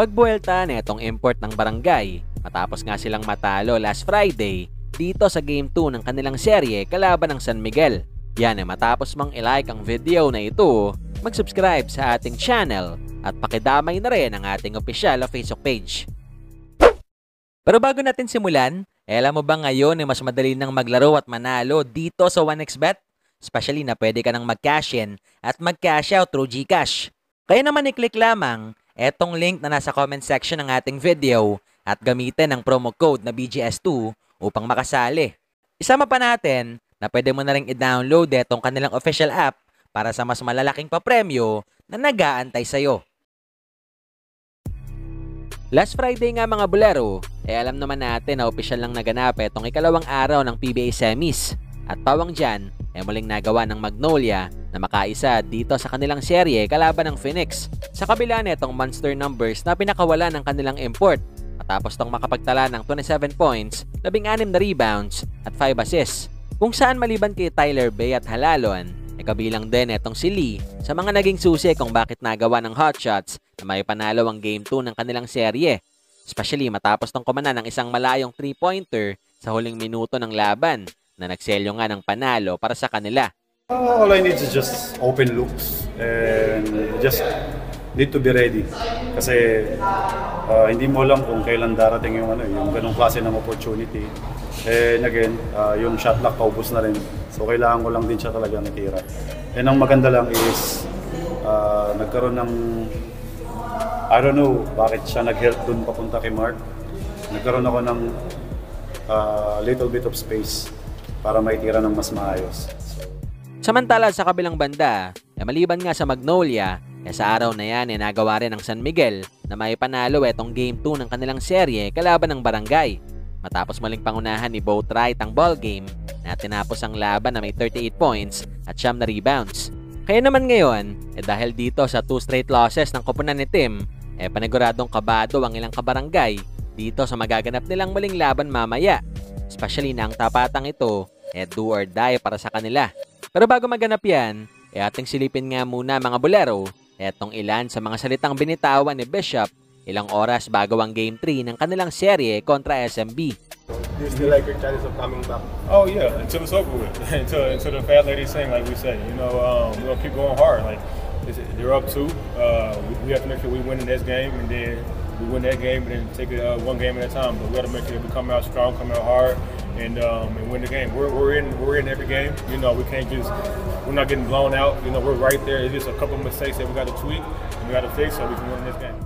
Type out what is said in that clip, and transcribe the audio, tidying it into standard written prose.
Napagbuelta na itong import ng Barangay matapos nga silang matalo last Friday dito sa Game 2 ng kanilang serye kalaban ng San Miguel. Yan matapos mang ilike ang video na ito, mag-subscribe sa ating channel at pakidamay na rin ang ating opisyal na Facebook page. Pero bago natin simulan, alam mo ba ngayon mas madali nang maglaro at manalo dito sa 1xBet? Especially na pwede ka nang mag-cash in at mag-cash out through GCash. Kaya naman i-click lamang etong link na nasa comment section ng ating video at gamitin ang promo code na BGS2 upang makasali. Isama pa natin na pwede mo na rin i-download etong kanilang official app para sa mas malalaking papremyo na nag-aantay sa'yo. Last Friday nga mga bulero, alam naman natin na opisyal lang naganap itong ikalawang araw ng PBA Semis. At pawang dyan, muling nagawa ng Magnolia na makaisa dito sa kanilang serye kalaban ng Phoenix. Sa kabila nitong monster numbers na pinakawala ng kanilang import matapos tong makapagtala ng 27 points, 16 na rebounds at 5 assists. Kung saan maliban kay Tyler Bay at Halalon, kabilang din itong si Lee sa mga naging susi kung bakit nagawa ng hotshots na may panalo ang Game 2 ng kanilang serye. Especially matapos tong kumanan ng isang malayong 3-pointer sa huling minuto ng laban na nagselyo nga ng panalo para sa kanila. All I need is just open looks and just need to be ready. Kasi hindi mo alam kung kailan darating yung ganong klase ng opportunity. And again, yung shot clock paubos na rin. So kailangan ko lang din siya talaga natira. And ang maganda lang is nagkaroon ng I don't know bakit siya nag-help dun papunta kay Mark. Nagkaroon ako ng little bit of space para maitira ng mas maayos. Samantala sa kabilang banda, maliban nga sa Magnolia, sa araw na yan nagawa rin ng San Miguel na may panalo itong Game 2 ng kanilang serye kalaban ng Barangay. Matapos maling pangunahan ni Boatwright ang ballgame na tinapos ang laban na may 38 points at 9 na rebounds. Kaya naman ngayon, dahil dito sa 2 straight losses ng koponan ni Tim, paniguradong kabado ang ilang kabarangay dito sa magaganap nilang muling laban mamaya. Especially na ang tapatang ito, do or die para sa kanila. Pero bago maganap yan, ating silipin nga muna mga bulero, etong ilan sa mga salitang binitawan ni Bishop ilang oras bago ang Game 3 ng kanilang serye kontra SMB. Do you still like your chances of coming back? Oh yeah, until it's over with. until the fat lady saying, like we said, we're gonna keep going hard. Like they're up 2. We have to make sure we win in this game, and then we win that game, and then take it one game at a time. But we got to make sure we come out strong, come out hard, and win the game. We're in every game. We're not getting blown out. We're right there. It's just a couple of mistakes that we got to tweak and we got to fix so we can win this game.